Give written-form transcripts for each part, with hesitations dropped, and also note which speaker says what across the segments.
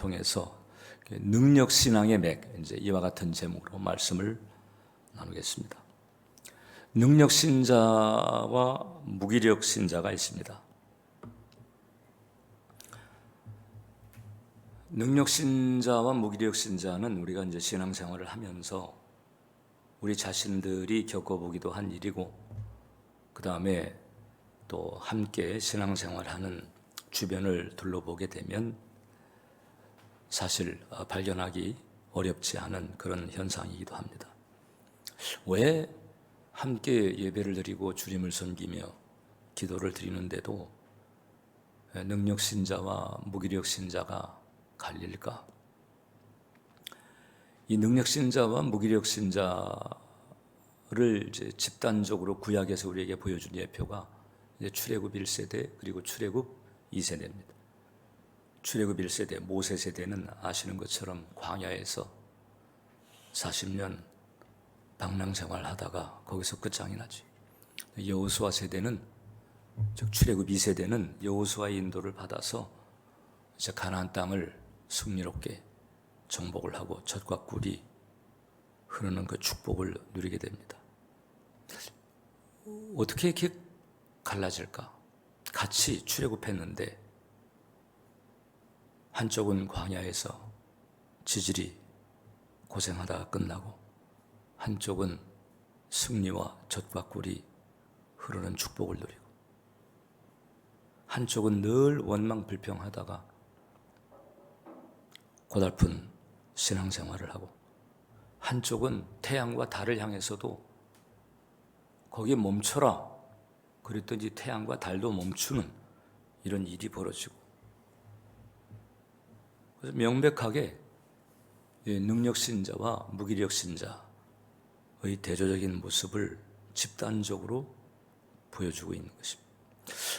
Speaker 1: 통해서 능력 신앙의 맥, 이제 이와 같은 제목으로 말씀을 나누겠습니다. 능력 신자와 무기력 신자가 있습니다. 능력 신자와 무기력 신자는 우리가 이제 신앙생활을 하면서 우리 자신들이 겪어보기도 한 일이고, 그 다음에 또 함께 신앙생활하는 주변을 둘러보게 되면 사실 발견하기 어렵지 않은 그런 현상이기도 합니다. 왜 함께 예배를 드리고 주님을 섬기며 기도를 드리는데도 능력 신자와 무기력 신자가 갈릴까? 이 능력 신자와 무기력 신자를 이제 집단적으로 구약에서 우리에게 보여준 예표가 이제 출애굽 1세대 그리고 출애굽 2세대입니다. 출애굽 1세대 모세 세대는 아시는 것처럼 광야에서 40년 방랑 생활하다가 거기서 끝장이 나지. 여호수아 세대는, 즉 출애굽 2세대는 여호수아의 인도를 받아서 이제 가나안 땅을 승리롭게 정복을 하고 젖과 꿀이 흐르는 그 축복을 누리게 됩니다. 어떻게 이렇게 갈라질까? 같이 출애굽했는데 한쪽은 광야에서 지질이 고생하다가 끝나고, 한쪽은 승리와 젖과 꿀이 흐르는 축복을 누리고, 한쪽은 늘 원망불평하다가 고달픈 신앙생활을 하고, 한쪽은 태양과 달을 향해서도 거기에 멈춰라 그랬더니 태양과 달도 멈추는 이런 일이 벌어지고, 그래서 명백하게 능력 신자와 무기력 신자의 대조적인 모습을 집단적으로 보여주고 있는 것입니다.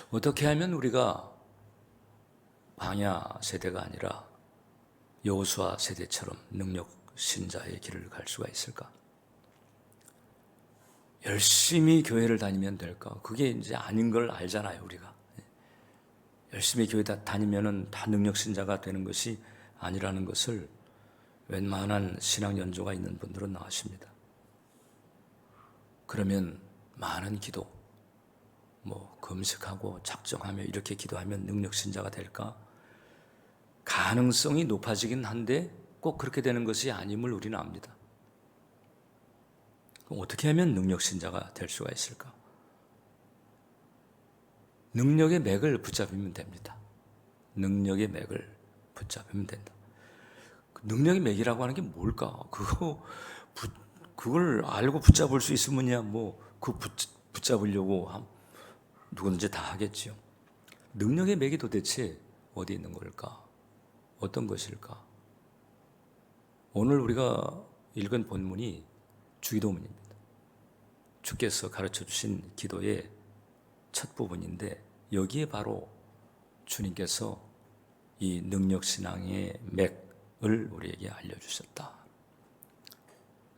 Speaker 1: 어떻게 하면 우리가 광야 세대가 아니라 여호수아 세대처럼 능력 신자의 길을 갈 수가 있을까? 열심히 교회를 다니면 될까? 그게 이제 아닌 걸 알잖아요, 우리가. 열심히 교회 다니면은 다 능력 신자가 되는 것이 아니라는 것을 웬만한 신앙 연조가 있는 분들은 아십니다. 그러면 많은 기도, 금식하고 작정하며 이렇게 기도하면 능력 신자가 될까? 가능성이 높아지긴 한데 꼭 그렇게 되는 것이 아님을 우리는 압니다. 그럼 어떻게 하면 능력 신자가 될 수가 있을까? 능력의 맥을 붙잡으면 됩니다. 능력의 맥을 붙잡으면 된다. 능력의 맥이라고 하는 게 뭘까? 그걸 알고 붙잡을 수 있으면야 붙잡으려고 누구든지 다 하겠지요. 능력의 맥이 도대체 어디 있는 걸까? 어떤 것일까? 오늘 우리가 읽은 본문이 주기도문입니다. 주께서 가르쳐 주신 기도의 첫 부분인데, 여기에 바로 주님께서 이 능력신앙의 맥을 우리에게 알려주셨다.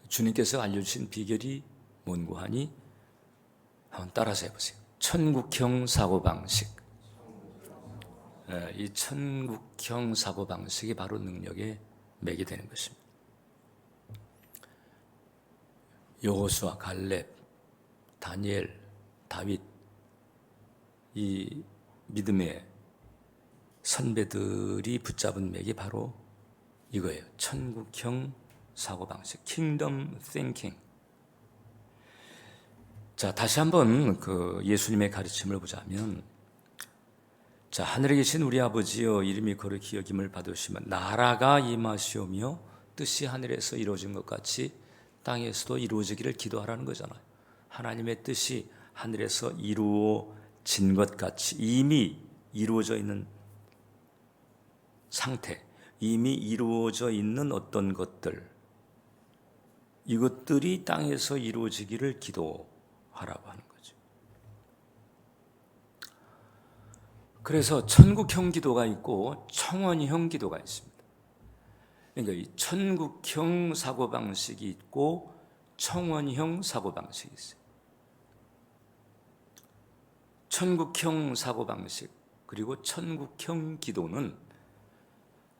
Speaker 1: 주님께서 알려주신 비결이 뭔고 하니 한번 따라서 해보세요. 천국형 사고방식. 이 천국형 사고방식이 바로 능력의 맥이 되는 것입니다. 여호수아, 갈렙, 다니엘, 다윗, 이 믿음의 선배들이 붙잡은 맥이 바로 이거예요. 천국형 사고방식, 킹덤 띵킹. 자, 다시 한번 예수님의 가르침을 보자면, 자, 하늘에 계신 우리 아버지여, 이름이 거룩히 여김을 받으시며 나라가 임하시오며 뜻이 하늘에서 이루어진 것 같이 땅에서도 이루어지기를 기도하라는 거잖아요. 하나님의 뜻이 하늘에서 이루어진 것 같이, 이미 이루어져 있는 상태, 이미 이루어져 있는 어떤 것들, 이것들이 땅에서 이루어지기를 기도하라고 하는 거죠. 그래서 천국형 기도가 있고 청원형 기도가 있습니다. 그러니까 이 천국형 사고방식이 있고 청원형 사고방식이 있어요. 천국형 사고방식 그리고 천국형 기도는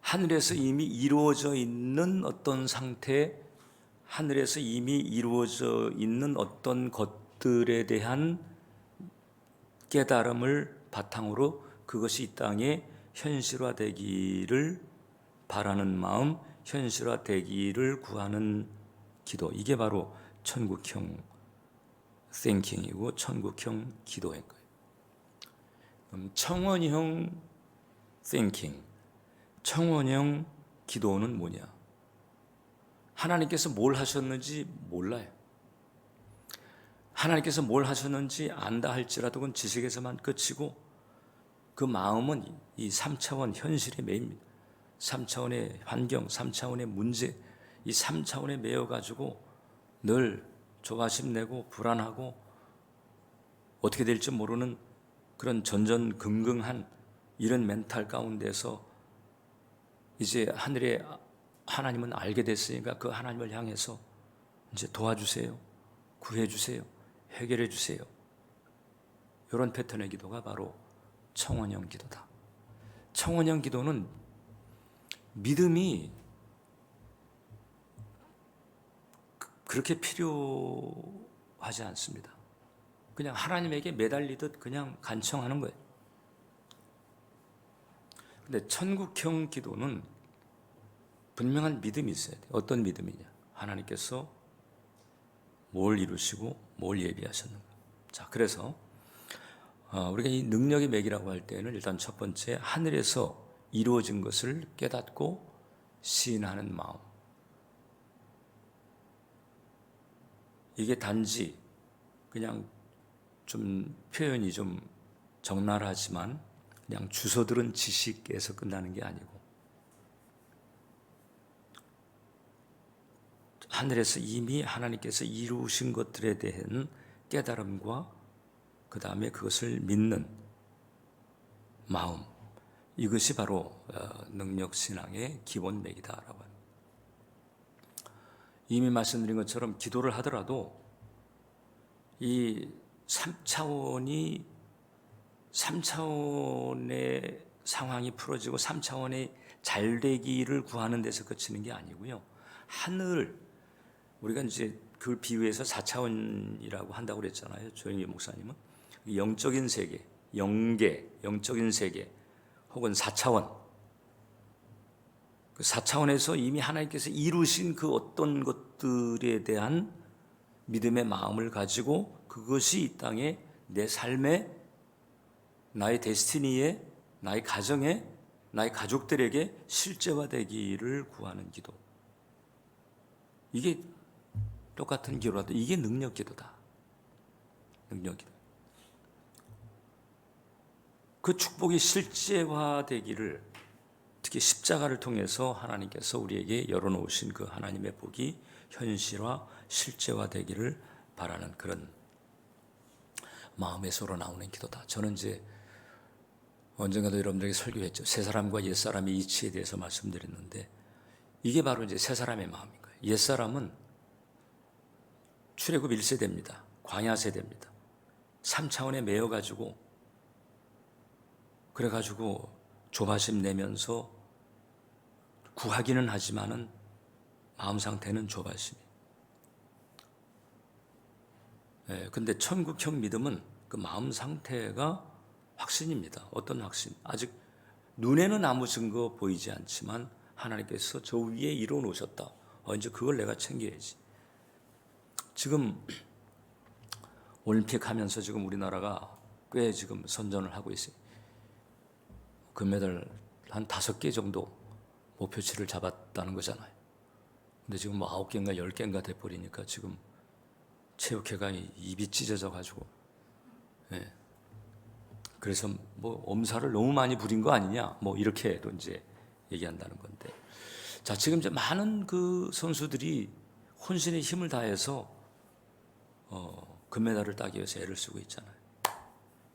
Speaker 1: 하늘에서 이미 이루어져 있는 어떤 상태, 하늘에서 이미 이루어져 있는 어떤 것들에 대한 깨달음을 바탕으로 그것이 이 땅에 현실화되기를 바라는 마음, 현실화되기를 구하는 기도, 이게 바로 천국형 띵킹이고 천국형 기도인 거예요. 그럼 청원형 띵킹, 청원형 기도는 뭐냐? 하나님께서 뭘 하셨는지 몰라요. 하나님께서 뭘 하셨는지 안다 할지라도 그건 지식에서만 그치고 그 마음은 이 3차원 현실에 매입니다. 3차원의 환경, 3차원의 문제, 이 3차원에 매여가지고 늘 조바심 내고 불안하고 어떻게 될지 모르는 그런 전전긍긍한 이런 멘탈 가운데서 이제 하늘에 하나님은 알게 됐으니까 그 하나님을 향해서 이제 도와주세요, 구해주세요, 해결해주세요. 이런 패턴의 기도가 바로 청원형 기도다. 청원형 기도는 믿음이 그렇게 필요하지 않습니다. 그냥 하나님에게 매달리듯 그냥 간청하는 거예요. 근데 천국형 기도는 분명한 믿음이 있어야 돼요. 어떤 믿음이냐? 하나님께서 뭘 이루시고 뭘 예비하셨는가. 자, 그래서 우리가 이 능력의 맥이라고 할 때는 일단 첫 번째, 하늘에서 이루어진 것을 깨닫고 시인하는 마음. 이게 단지 그냥 좀 표현이 좀 적나라하지만 그냥 주워 들은 지식에서 끝나는 게 아니고 하늘에서 이미 하나님께서 이루신 것들에 대한 깨달음과 그 다음에 그것을 믿는 마음, 이것이 바로 능력신앙의 기본 맥이다라고 합니다. 이미 말씀드린 것처럼 기도를 하더라도 이 3차원의 상황이 풀어지고 3차원의 잘되기를 구하는 데서 그치는 게 아니고요. 하늘, 우리가 이제 그걸 비유해서 4차원이라고 한다고 그랬잖아요. 조영기 목사님은. 영적인 세계, 영계, 영적인 세계 혹은 4차원. 그 4차원에서 이미 하나님께서 이루신 그 어떤 것들에 대한 믿음의 마음을 가지고 그것이 이 땅에 내 삶에, 나의 데스티니에, 나의 가정에, 나의 가족들에게 실제화되기를 구하는 기도. 이게 똑같은 기도라도 이게 능력기도다. 능력기도. 그 축복이 실제화되기를 특히 십자가를 통해서 하나님께서 우리에게 열어놓으신 그 하나님의 복이 현실화, 실제화되기를 바라는 그런 마음에서로 나오는 기도다. 저는 이제 언젠가도 여러분들에게 설교했죠. 새 사람과 옛 사람의 이치에 대해서 말씀드렸는데 이게 바로 이제 새 사람의 마음인 거예요. 옛 사람은 출애굽 1세대입니다. 광야 세대입니다. 3차원에 매여가지고 그래가지고 조바심 내면서 구하기는 하지만은 마음 상태는 조바심이. 근데 천국형 믿음은 그 마음 상태가 확신입니다. 어떤 확신? 아직 눈에는 아무 증거 보이지 않지만 하나님께서 저 위에 이루어 놓으셨다. 이제 그걸 내가 챙겨야지. 지금 올림픽 하면서 지금 우리나라가 꽤 지금 선전을 하고 있어요. 금메달 한 5개 정도 목표치를 잡았다는 거잖아요. 근데 지금 뭐 9개인가 10개인가 돼버리니까 지금 체육회가 입이 찢어져 가지고, 그래서 뭐 엄살을 너무 많이 부린 거 아니냐, 뭐 이렇게도 이제 얘기한다는 건데. 자, 지금 이제 많은 그 선수들이 혼신의 힘을 다해서 금메달을 따기 위해서 애를 쓰고 있잖아요.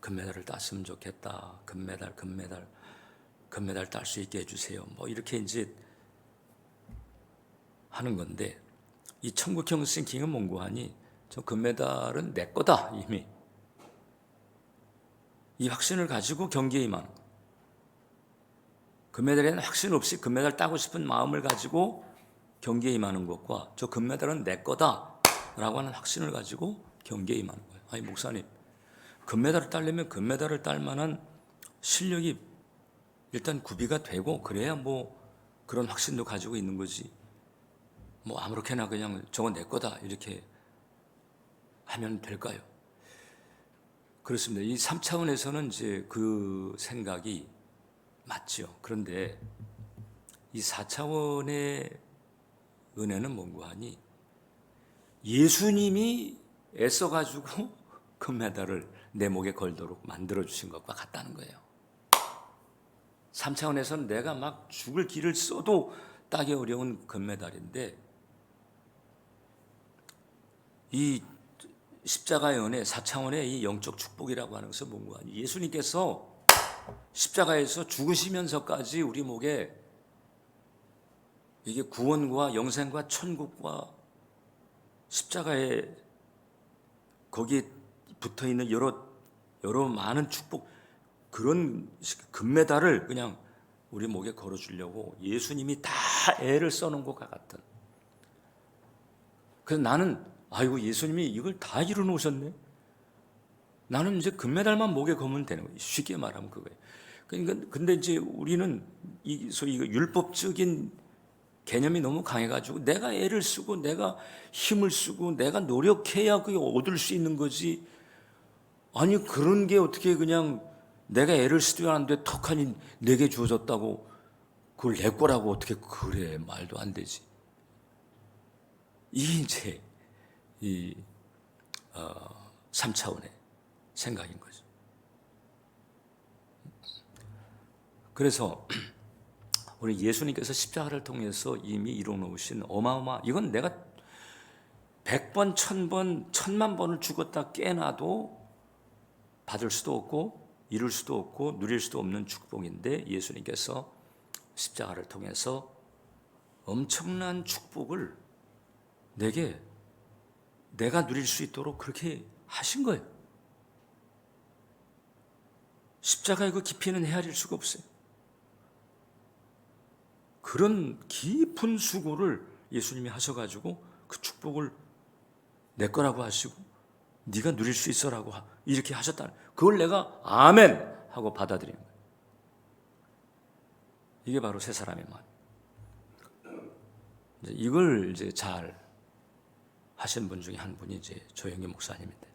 Speaker 1: 금메달을 땄으면 좋겠다. 금메달 딸 수 있게 해주세요. 뭐 이렇게 이제 하는 건데, 이 천국형 싱킹은 뭔고 하니, 저 금메달은 내 거다. 이미 이 확신을 가지고 경기에 임하는. 금메달에는 확신 없이 금메달 따고 싶은 마음을 가지고 경기에 임하는 것과 저 금메달은 내 거다라고 하는 확신을 가지고 경기에 임하는 거예요. 아니 목사님, 금메달을 따려면 금메달을 딸 만한 실력이 일단 구비가 되고 그래야 뭐 그런 확신도 가지고 있는 거지. 뭐 아무렇게나 그냥 저건 내 거다 이렇게 하면 될까요? 그렇습니다. 이 3차원에서는 이제 그 생각이 맞죠. 그런데 이 4차원의 은혜는 뭔가 하니 예수님이 애써가지고 금메달을 내 목에 걸도록 만들어주신 것과 같다는 거예요. 3차원에서는 내가 막 죽을 길을 써도 따기 어려운 금메달인데 이 십자가의 은혜, 4차원의 이 영적 축복이라고 하는 것은 뭔가 하니 예수님께서 십자가에서 죽으시면서까지 우리 목에 이게 구원과 영생과 천국과 십자가에 거기에 붙어 있는 여러 많은 축복 그런 금메달을 그냥 우리 목에 걸어 주려고 예수님이 다 애를 써놓은 것과 같은. 그래서 나는 아이고 예수님이 이걸 다 이루어 놓으셨네. 나는 이제 금메달만 목에 걸면 되는 거예요. 쉽게 말하면 그거예요. 그러니까 근데 이제 우리는 소위 율법적인 개념이 너무 강해가지고 내가 애를 쓰고 내가 힘을 쓰고 내가 노력해야 그게 얻을 수 있는 거지. 아니 그런 게 어떻게 그냥 내가 애를 쓰지도 않는데 턱하니 내게 주어졌다고 그걸 내 거라고 어떻게 그래. 말도 안 되지. 이게 이제 이 3차원의 생각인 거죠. 그래서 우리 예수님께서 십자가를 통해서 이미 이루어 놓으신 이건 내가 100번, 1000번, 1000만 번을 죽었다 깨나도 받을 수도 없고 이룰 수도 없고 누릴 수도 없는 축복인데 예수님께서 십자가를 통해서 엄청난 축복을 내가 누릴 수 있도록 그렇게 하신 거예요. 십자가의 그 깊이는 헤아릴 수가 없어요. 그런 깊은 수고를 예수님이 하셔가지고 그 축복을 내 거라고 하시고 네가 누릴 수 있어라고 이렇게 하셨다는 그걸 내가 아멘 하고 받아들이는 거예요. 이게 바로 새 사람의 마음. 이걸 이제 잘 하신 분 중에 한 분이 이제 조영기 목사님인데,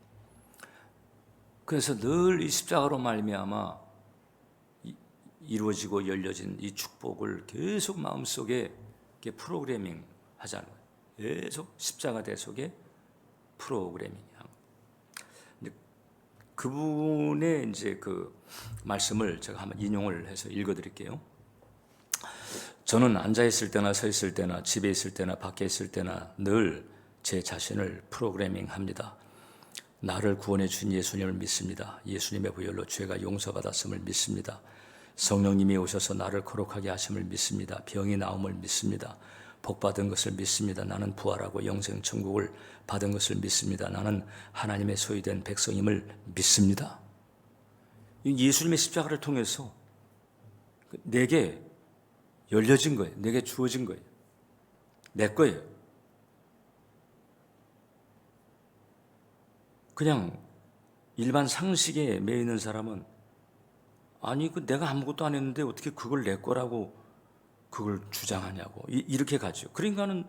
Speaker 1: 그래서 늘 이 십자가로 말미암아 이루어지고 열려진 이 축복을 계속 마음속에 프로그래밍 하자는 거예요. 계속 십자가 대속에 프로그래밍. 그분의 이제 그 말씀을 제가 한번 인용을 해서 읽어드릴게요. 저는 앉아 있을 때나 서 있을 때나 집에 있을 때나 밖에 있을 때나 늘 제 자신을 프로그래밍 합니다. 나를 구원해 준 예수님을 믿습니다. 예수님의 보혈로 죄가 용서받았음을 믿습니다. 성령님이 오셔서 나를 거룩하게 하심을 믿습니다. 병이 나음을 믿습니다. 복받은 것을 믿습니다. 나는 부활하고 영생 천국을 받은 것을 믿습니다. 나는 하나님의 소유된 백성임을 믿습니다. 예수님의 십자가를 통해서 내게 열려진 거예요. 내게 주어진 거예요. 내 거예요. 그냥 일반 상식에 매여 있는 사람은 아니 내가 아무것도 안 했는데 어떻게 그걸 내 거라고 그걸 주장하냐고 이렇게 가죠. 그러니까는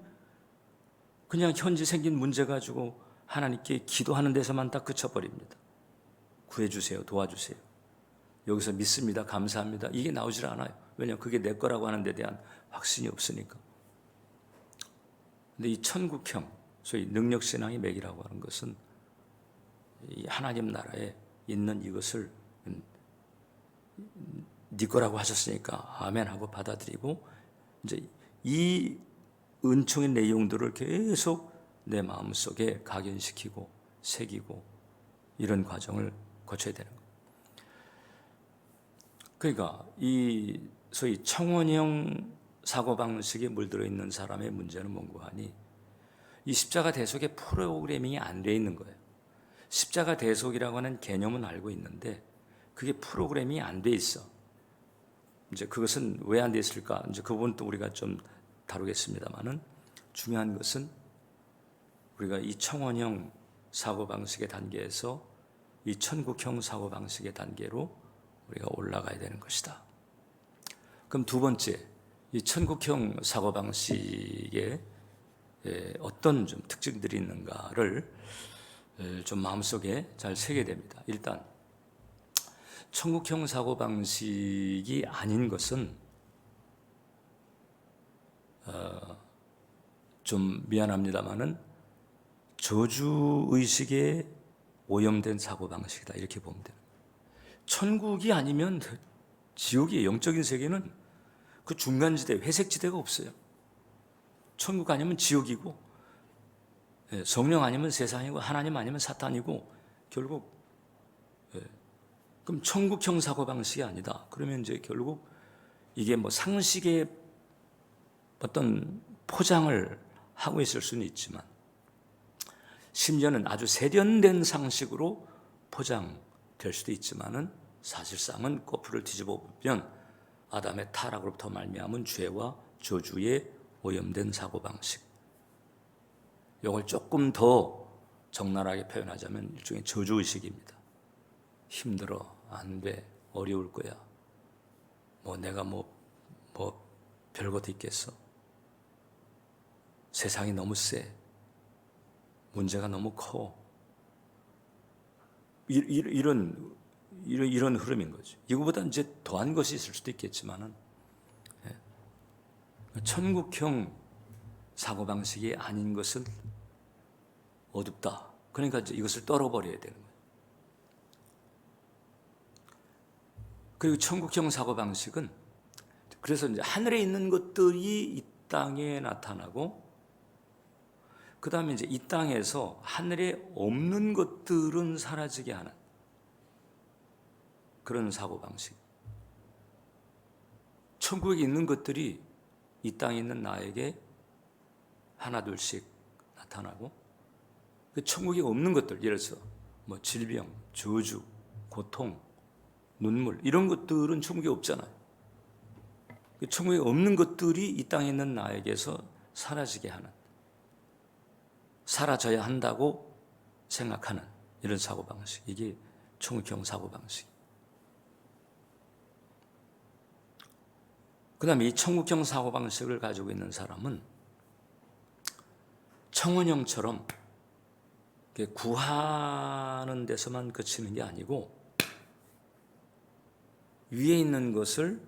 Speaker 1: 그냥 현재 생긴 문제 가지고 하나님께 기도하는 데서만 딱 그쳐버립니다. 구해주세요. 도와주세요. 여기서 믿습니다. 감사합니다. 이게 나오질 않아요. 왜냐하면 그게 내 거라고 하는 데 대한 확신이 없으니까. 근데 이 천국형 소위 능력신앙의 맥이라고 하는 것은 이 하나님 나라에 있는 이것을 네 거라고 하셨으니까 아멘 하고 받아들이고 이제 이 은총의 내용들을 계속 내 마음속에 각인시키고 새기고 이런 과정을 거쳐야 되는 거예요. 그러니까 이 소위 청원형 사고방식에 물들어 있는 사람의 문제는 뭔가 하니 이 십자가 대속의 프로그래밍이 안 돼 있는 거예요. 십자가 대속이라고 하는 개념은 알고 있는데 그게 프로그래밍이 안 돼 있어. 이제 그것은 왜 안 됐을까? 이제 그 부분도 우리가 좀 다루겠습니다만은 중요한 것은 우리가 이 청원형 사고방식의 단계에서 이 천국형 사고방식의 단계로 우리가 올라가야 되는 것이다. 그럼 두 번째, 이 천국형 사고방식에 어떤 좀 특징들이 있는가를 좀 마음속에 잘 새게 됩니다. 일단 천국형 사고방식이 아닌 것은 좀 미안합니다만은 저주의식에 오염된 사고방식이다, 이렇게 보면 됩니다. 천국이 아니면 지옥의 영적인 세계는 그 중간지대, 회색지대가 없어요. 천국 아니면 지옥이고, 성령 아니면 세상이고, 하나님 아니면 사탄이고, 결국 그럼 천국형 사고방식이 아니다. 그러면 이제 결국 이게 뭐 상식의 어떤 포장을 하고 있을 수는 있지만, 심지어는 아주 세련된 상식으로 포장될 수도 있지만은 사실상은 거꾸를 뒤집어 보면 아담의 타락으로부터 말미암은 죄와 저주에 오염된 사고방식. 이걸 조금 더 적나라하게 표현하자면 일종의 저주의식입니다. 힘들어, 안 돼, 어려울 거야. 내가 별것도 있겠어. 세상이 너무 세. 문제가 너무 커. 이런 흐름인 거죠. 이거보다 이제 더한 것이 있을 수도 있겠지만은, 천국형 사고방식이 아닌 것은 어둡다. 그러니까 이제 이것을 떨어버려야 되는 거예요. 그리고 천국형 사고방식은 그래서 이제 하늘에 있는 것들이 이 땅에 나타나고, 그 다음에 이제 이 땅에서 하늘에 없는 것들은 사라지게 하는 그런 사고방식. 천국에 있는 것들이 이 땅에 있는 나에게 하나둘씩 나타나고, 그 천국에 없는 것들, 예를 들어서 질병, 저주, 고통, 눈물, 이런 것들은 천국에 없잖아요. 그 천국에 없는 것들이 이 땅에 있는 나에게서 사라지게 하는, 사라져야 한다고 생각하는 이런 사고방식. 이게 천국형 사고방식. 그 다음에 이 천국형 사고방식을 가지고 있는 사람은 청원형처럼 구하는 데서만 그치는 게 아니고 위에 있는 것을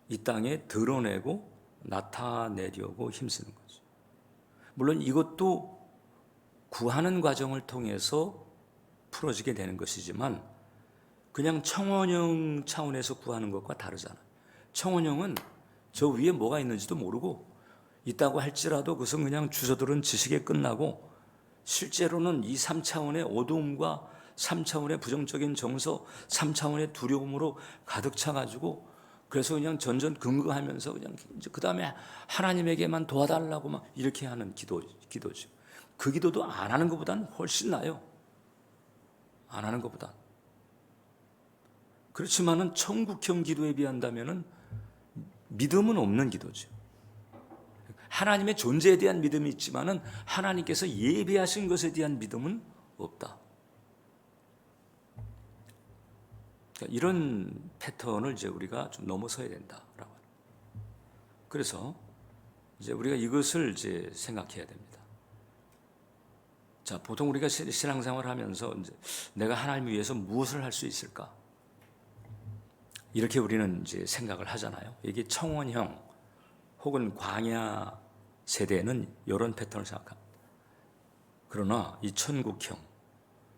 Speaker 1: 이 땅에 드러내고 나타내려고 힘쓰는 거죠. 물론 이것도 구하는 과정을 통해서 풀어지게 되는 것이지만 그냥 청원형 차원에서 구하는 것과 다르잖아요. 청원형은 저 위에 뭐가 있는지도 모르고 있다고 할지라도 그것은 그냥 주워들은 지식에 끝나고, 실제로는 이 3차원의 어두움과 3차원의 부정적인 정서, 3차원의 두려움으로 가득 차가지고, 그래서 그냥 전전긍긍하면서 그냥 그 다음에 하나님에게만 도와달라고 막 이렇게 하는 기도죠. 그 기도도 안 하는 것보다는 훨씬 나아요. 안 하는 것보다. 그렇지만은 천국형 기도에 비한다면은 믿음은 없는 기도죠. 하나님의 존재에 대한 믿음이 있지만은 하나님께서 예비하신 것에 대한 믿음은 없다. 그러니까 이런 패턴을 이제 우리가 좀 넘어서야 된다라고. 그래서 이제 우리가 이것을 이제 생각해야 됩니다. 자, 보통 우리가 신앙생활을 하면서 이제 내가 하나님을 위해서 무엇을 할 수 있을까? 이렇게 우리는 이제 생각을 하잖아요. 이게 청원형 혹은 광야 세대는 이런 패턴을 생각합니다. 그러나 이 천국형,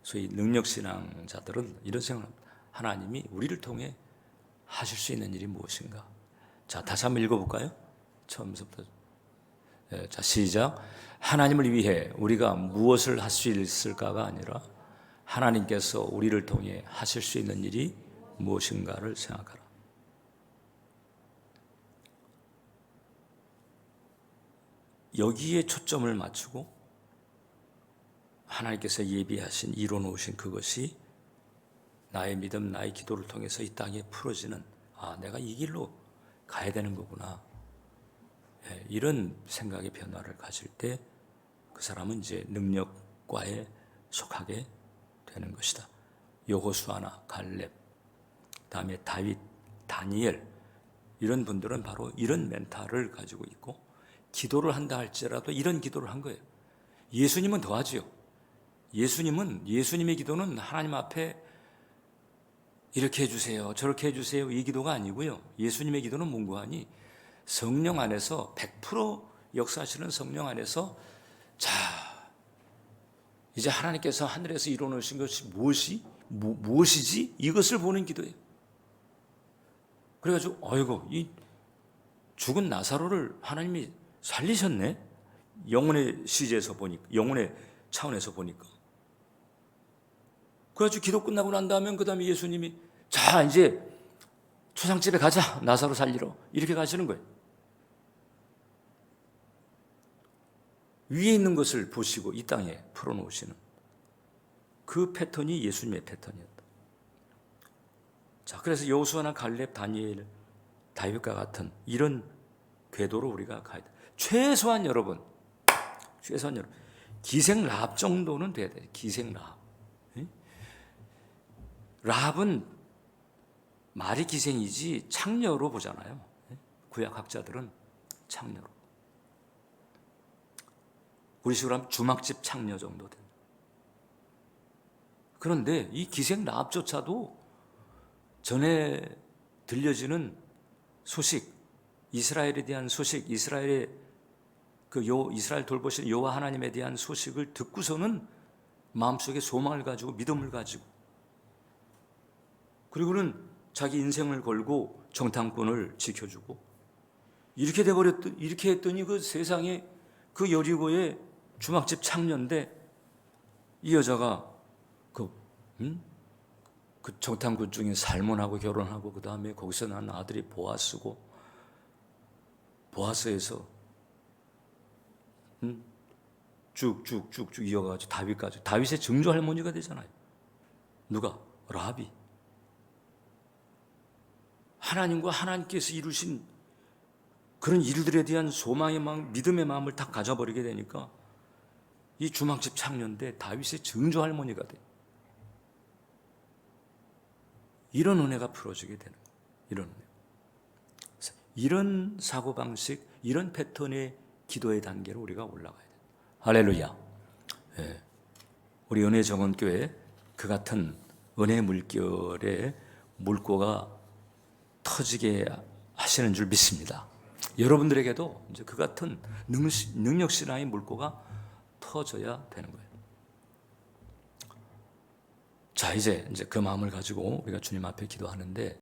Speaker 1: 소위 능력신앙자들은 이런 생각을 합니다. 하나님이 우리를 통해 하실 수 있는 일이 무엇인가? 자, 다시 한번 읽어볼까요? 처음부터. 자, 시작. 하나님을 위해 우리가 무엇을 할 수 있을까가 아니라 하나님께서 우리를 통해 하실 수 있는 일이 무엇인가를 생각하라. 여기에 초점을 맞추고 하나님께서 예비하신, 이뤄놓으신 그것이 나의 믿음, 나의 기도를 통해서 이 땅에 풀어지는, 내가 이 길로 가야 되는 거구나. 예, 이런 생각의 변화를 가질 때 그 사람은 이제 능력과에 속하게 되는 것이다. 여호수아나 갈렙, 다음에 다윗, 다니엘 이런 분들은 바로 이런 멘탈을 가지고 있고 기도를 한다 할지라도 이런 기도를 한 거예요. 예수님은 더하지요. 예수님의 기도는 하나님 앞에 이렇게 해주세요, 저렇게 해주세요 이 기도가 아니고요. 예수님의 기도는 뭔가 하니 성령 안에서 100% 역사하시는 성령 안에서 자, 이제 하나님께서 하늘에서 이루어놓으신 것이 무엇이지? 이것을 보는 기도예요. 그래가지고 어이구 이 죽은 나사로를 하나님이 살리셨네. 영혼의 시제에서 보니까, 영혼의 차원에서 보니까. 그래가지고 기도 끝나고 난 다음에 그 다음에 예수님이 자 이제 초상집에 가자 나사로 살리러 이렇게 가시는 거예요. 위에 있는 것을 보시고 이 땅에 풀어놓으시는 그 패턴이 예수님의 패턴이었다. 자, 그래서 여호수아나 갈렙, 다니엘, 다윗과 같은 이런 궤도로 우리가 가야 돼. 최소한 여러분 기생 라합 정도는 돼야 돼. 기생 라합. 라합은 말이 기생이지 창녀로 보잖아요. 구약 학자들은 창녀로. 우리 식으로 하면 주막집 창녀 정도 됩니다. 그런데 이 기생 라합조차도 전에 들려지는 소식, 이스라엘에 대한 소식, 이스라엘 돌보시는 여호와 하나님에 대한 소식을 듣고서는 마음속에 소망을 가지고 믿음을 가지고 그리고는 자기 인생을 걸고 정탐꾼을 지켜주고 이렇게 했더니 그 세상에 그 여리고의 주막집 창녀인데 이 여자가 그 정탐꾼 중에 살몬하고 결혼하고 그 다음에 거기서 난 아들이 보아스고 보아스에서 쭉쭉쭉쭉 이어가지고 다윗까지 다윗의 증조 할머니가 되잖아요. 누가? 라합이. 하나님과 하나님께서 이루신 그런 일들에 대한 소망의 마음, 믿음의 마음을 다 가져버리게 되니까 이 주막집 창녀인데 다윗의 증조 할머니가 돼. 이런 은혜가 풀어지게 되는 거예요. 이런 은혜. 이런 사고방식, 이런 패턴의 기도의 단계로 우리가 올라가야 돼요. 할렐루야. 네. 우리 은혜정원교회 그 같은 은혜 물결의 물꼬가 터지게 하시는 줄 믿습니다. 여러분들에게도 이제 그 같은 능력신앙의 물꼬가 터져야 되는 거예요. 자, 이제 그 마음을 가지고 우리가 주님 앞에 기도하는데